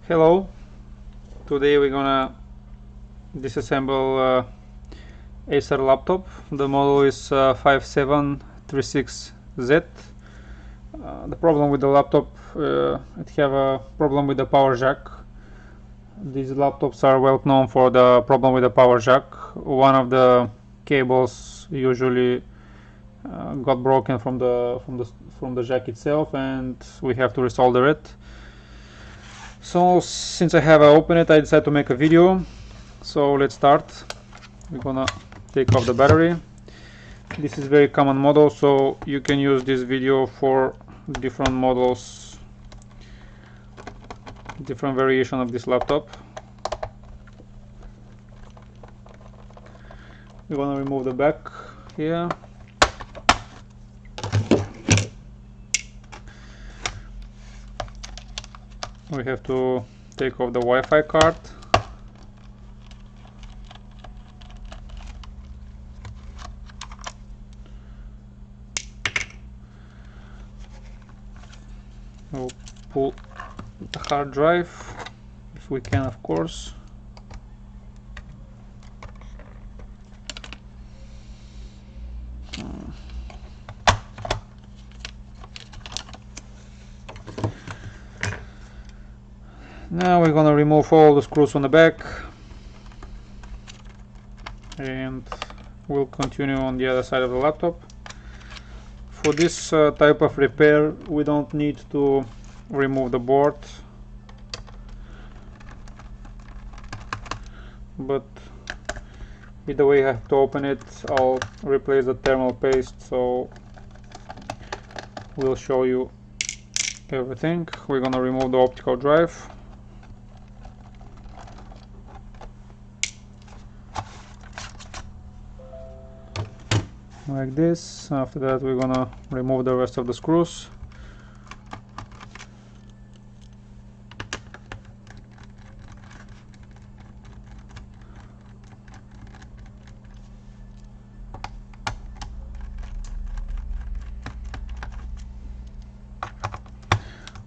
Hello, today we're gonna disassemble Acer laptop. The model is 5736Z. The problem with the laptop, it have a problem with the power jack. These laptops are well known for the problem with the power jack. One of the cables usually got broken from the jack itself, and we have to resolder it. So since I have opened it, I decided to make a video. So let's start. We're gonna take off the battery. This is very common model, so you can use this video for different models, different variation of this laptop. We're gonna remove the back here. We have to take off the Wi-Fi card. We'll pull the hard drive, if we can, of course. Now we're gonna remove all the screws on the back, and we'll continue on the other side of the laptop. For this type of repair, we don't need to remove the board, but either way I have to open it. I'll replace the thermal paste, so we'll show you everything. We're gonna remove the optical drive. Like this. After that we're gonna remove the rest of the screws.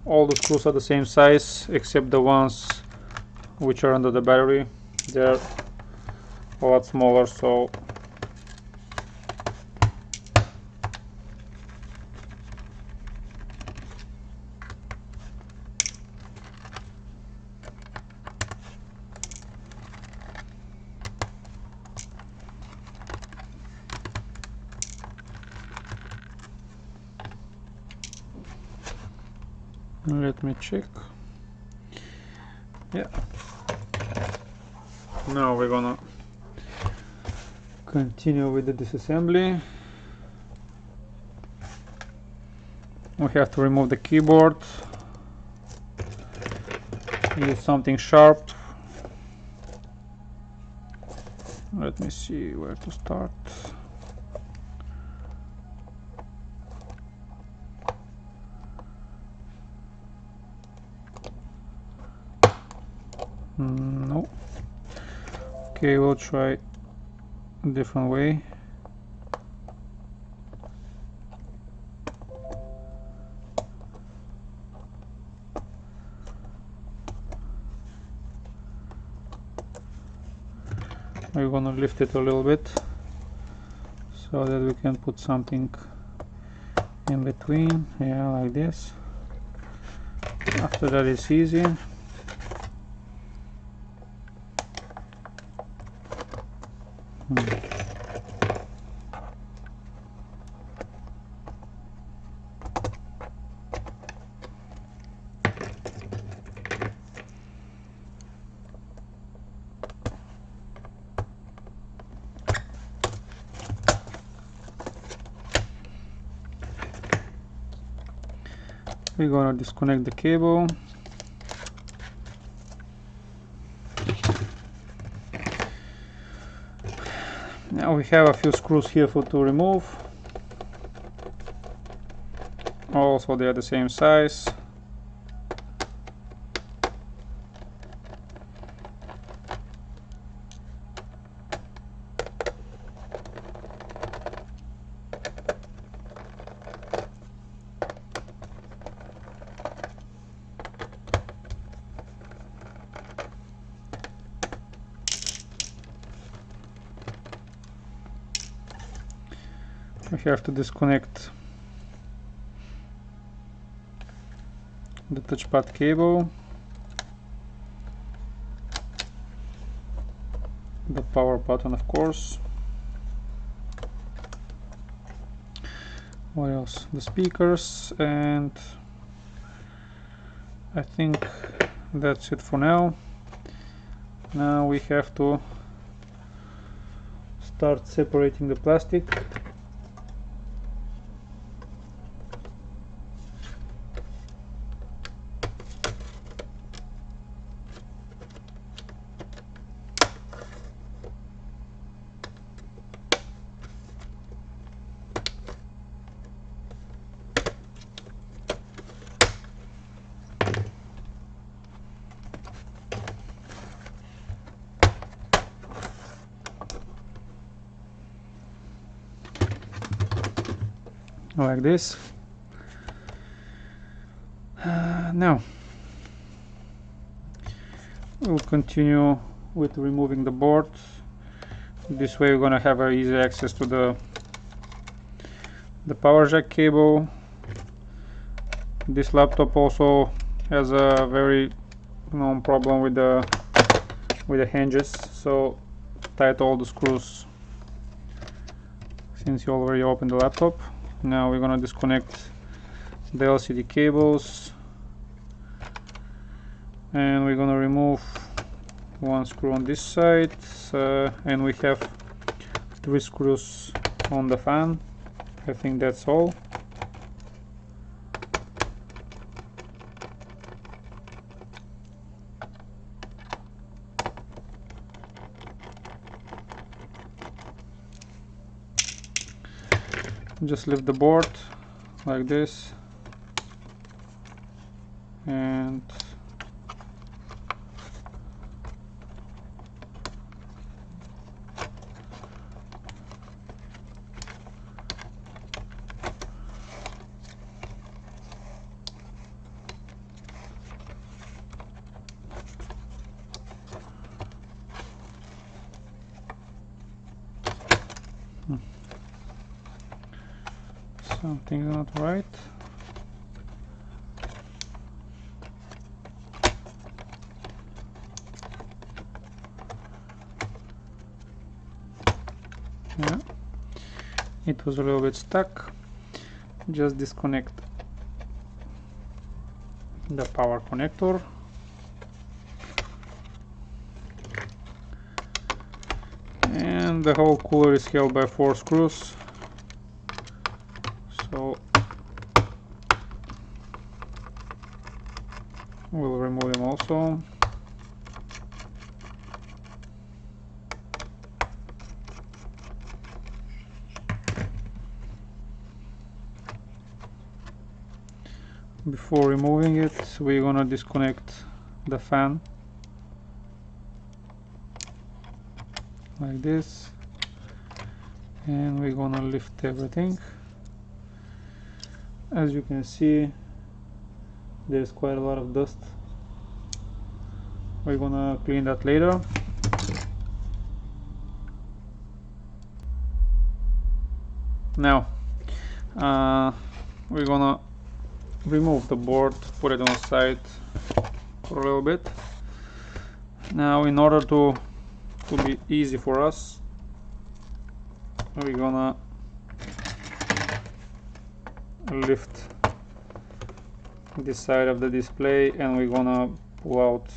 All the screws are the same size except the ones which are under the battery. They're a lot smaller, so let me check. Yeah. Now we're gonna continue with the disassembly. We have to remove the keyboard. Use something sharp. Let me see where to start. No. Okay, we'll try a different way. We're gonna lift it a little bit so that we can put something in between. Yeah, like this. After that it's easy. We're gonna disconnect the cable. Now we have a few screws here to remove. Also they are the same size. we have to disconnect the touchpad cable, the power button of course, what else, the speakers, and I think that's it for now. Now we have to start separating the plastic. Like this. Now we'll continue with removing the board. This way we're gonna have easy access to the power jack cable. This laptop also has a very known problem with the hinges, so tight all the screws since you already opened the laptop. Now we're gonna disconnect the LCD cables, and we're gonna remove one screw on this side, and we have 3 screws on the fan. I think that's all. Just lift the board like this, and something not right. Yeah, it was a little bit stuck. Just disconnect the power connector, and the whole cooler is held by 4 screws, so we'll remove them also. Before removing it, we're gonna disconnect the fan like this, and we're gonna lift everything. As you can see, there's quite a lot of dust. We're gonna clean that later. Now we're gonna remove the board, put it on the side for a little bit. Now in order to be easy for us, we're gonna lift this side of the display, and we're gonna pull out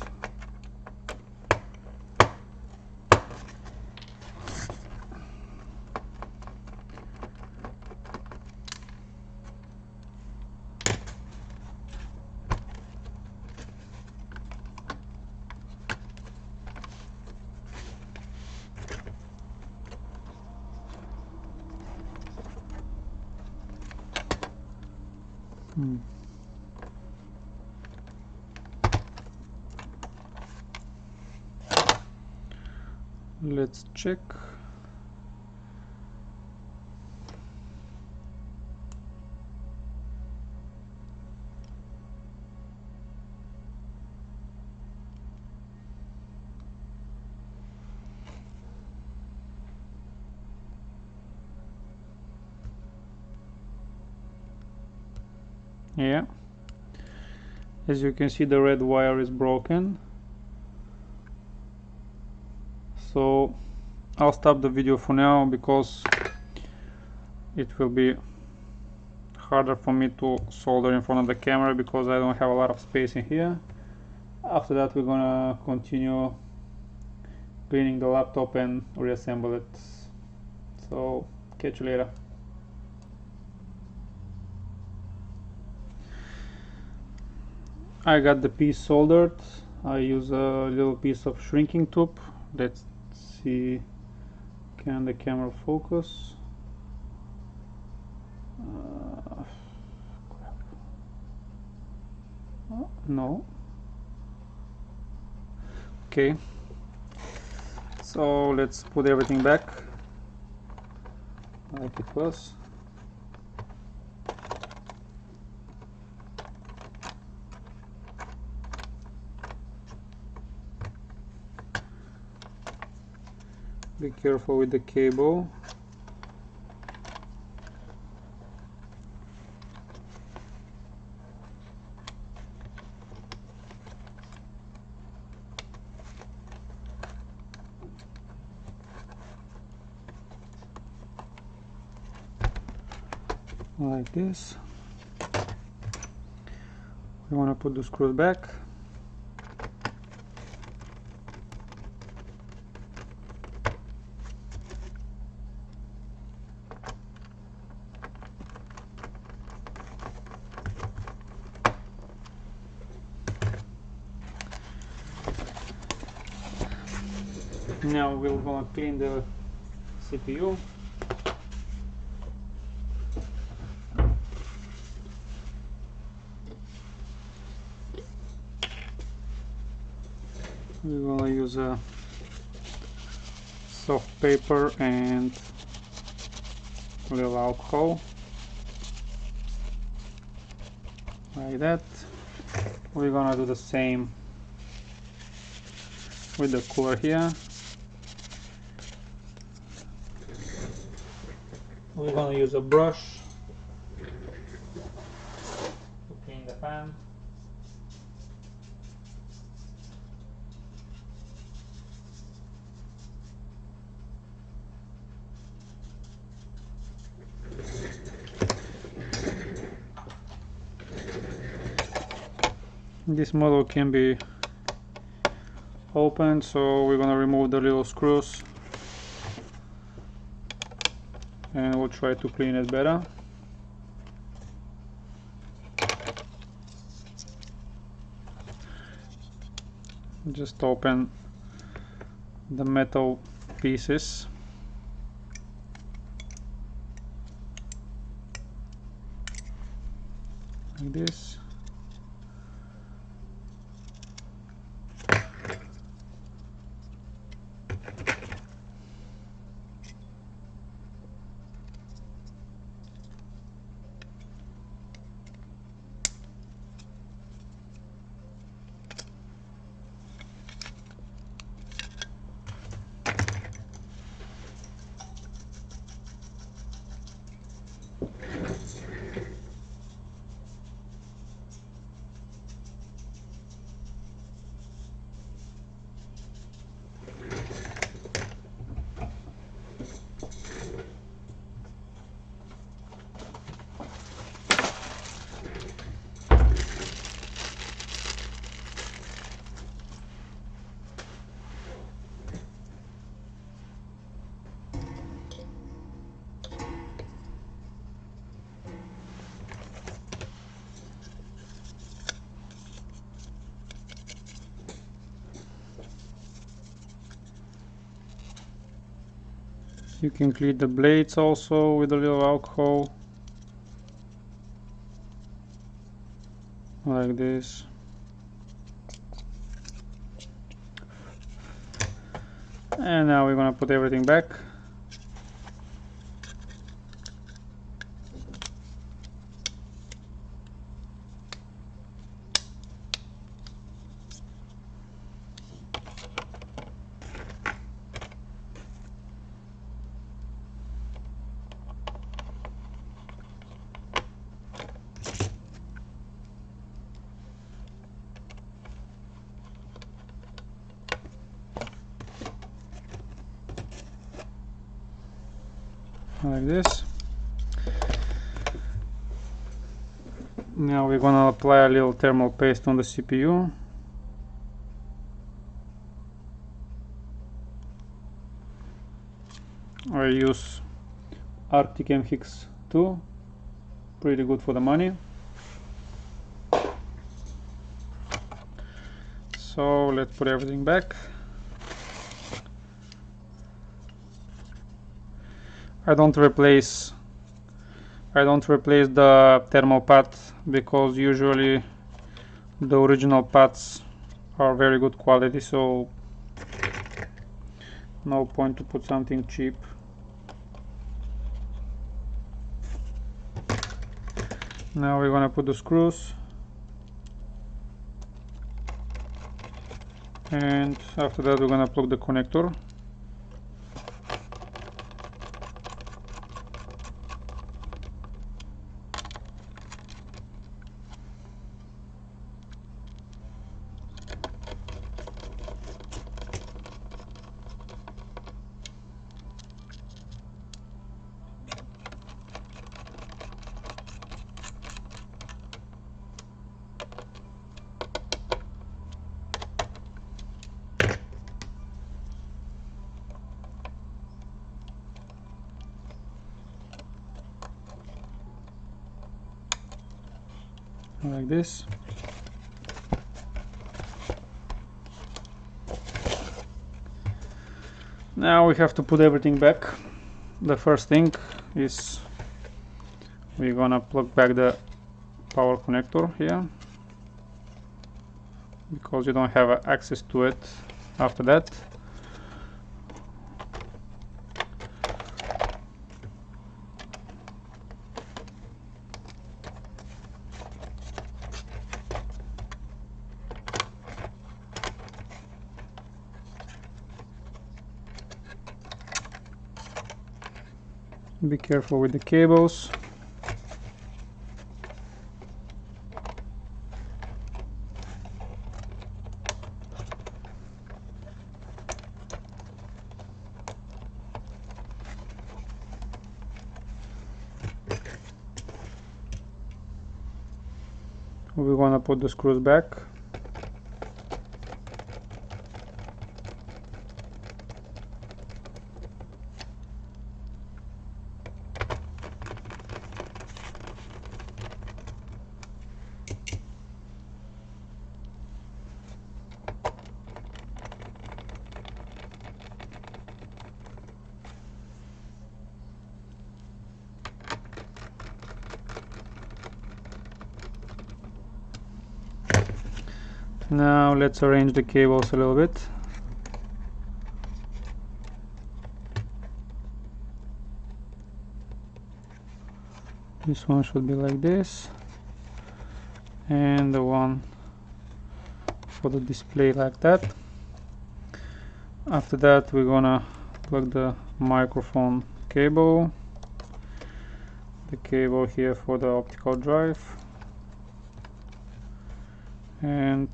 let's check. Yeah, as you can see, the red wire is broken. So I'll stop the video for now because it will be harder for me to solder in front of the camera because I don't have a lot of space in here. After that, we're gonna continue cleaning the laptop and reassemble it. So catch you later. I got the piece soldered. I use a little piece of shrinking tube. Let's see, can the camera focus? No. Okay, so let's put everything back like it was. Be careful with the cable. Like this. We want to put the screws back. Now we're gonna clean the CPU. We're gonna use a soft paper and a little alcohol, like that. We're gonna do the same with the cooler here. We're gonna use a brush to clean the fan. This model can be opened, so we're gonna remove the little screws and we'll try to clean it better. Just open the metal pieces. Like this. You can clean the blades also with a little alcohol, like this. And now we're gonna put everything back. like this. Now we're gonna apply a little thermal paste on the CPU. I use Arctic MX 2, pretty good for the money. So let's put everything back. I don't replace the thermal pad because usually the original pads are very good quality, so no point to put something cheap. Now we're gonna put the screws, and after that we're gonna plug the connector. Like this. Now we have to put everything back. The first thing is we're gonna plug back the power connector here, because you don't have access to it after that. Be careful with the cables. We want to put the screws back. Now let's arrange the cables a little bit. This one should be like this, and the one for the display like that. After that we're gonna plug the microphone cable, the cable here for the optical drive, and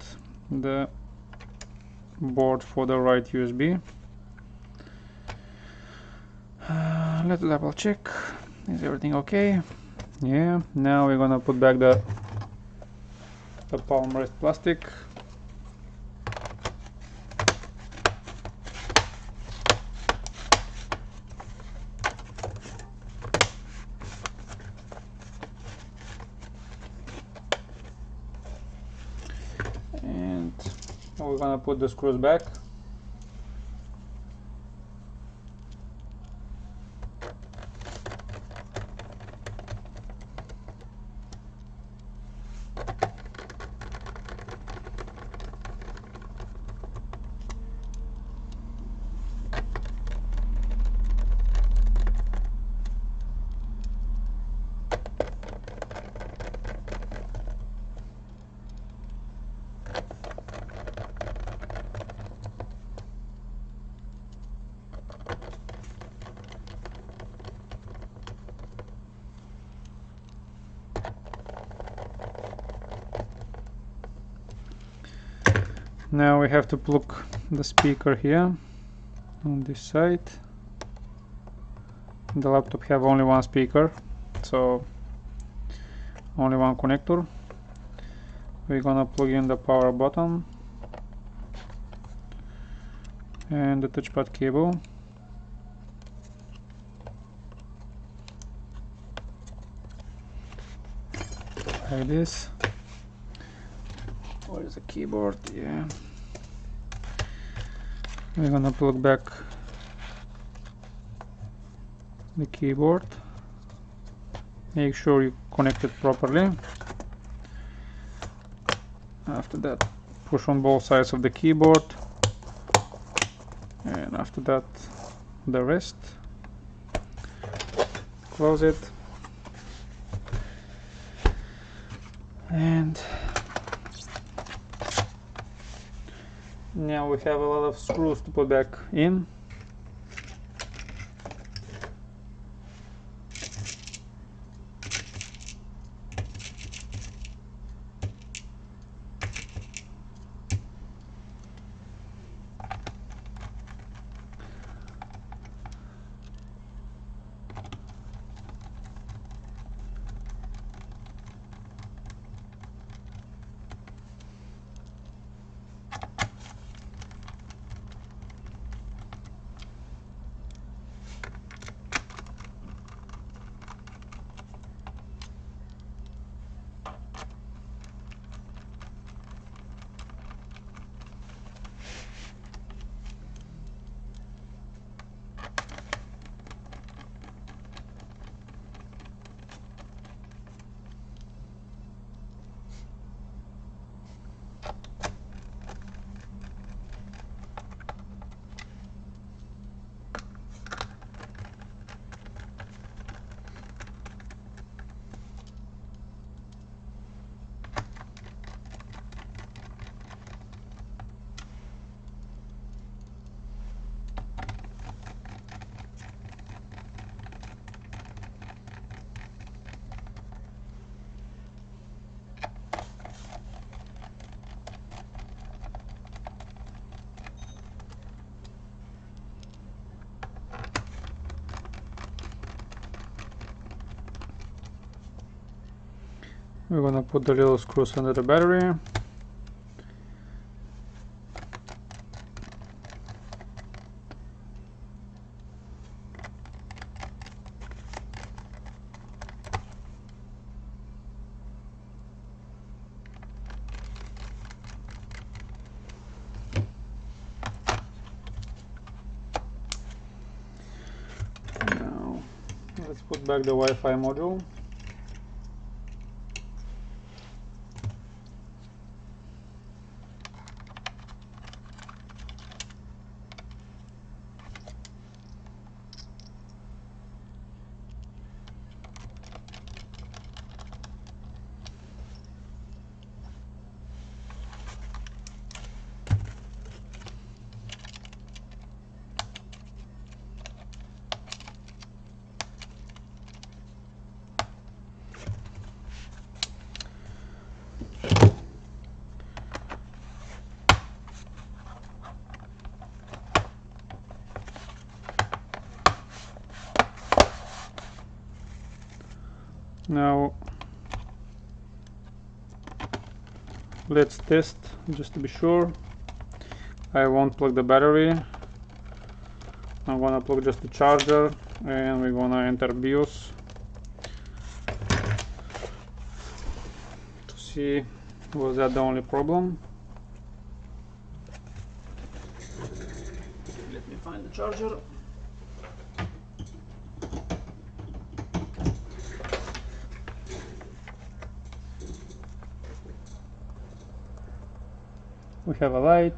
the board for the right USB. Let's double check, is everything okay? Yeah. Now we're gonna put back the palm rest plastic. And we're gonna put the screws back. Now we have to plug the speaker here on this side. The laptop have only one speaker, so only one connector. We're gonna plug in the power button and the touchpad cable. Like this. Where is the keyboard? Yeah. We're gonna plug back the keyboard. Make sure you connect it properly. After that, push on both sides of the keyboard, and after that the rest. Close it, and now we have a lot of screws to put back in. We're gonna put the little screws under the battery. Now let's put back the Wi-Fi module. Now let's test just to be sure. I won't plug the battery. I'm gonna plug just the charger, and we're gonna enter BIOS to see was that the only problem. Let me find the charger. We have a light.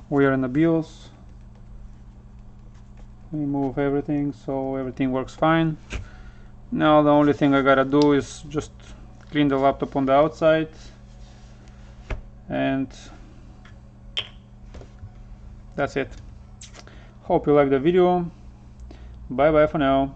We are in the BIOS. We move everything so everything works fine. Now the only thing I gotta do is just clean the laptop on the outside, and that's it. Hope you like the video. Bye bye for now.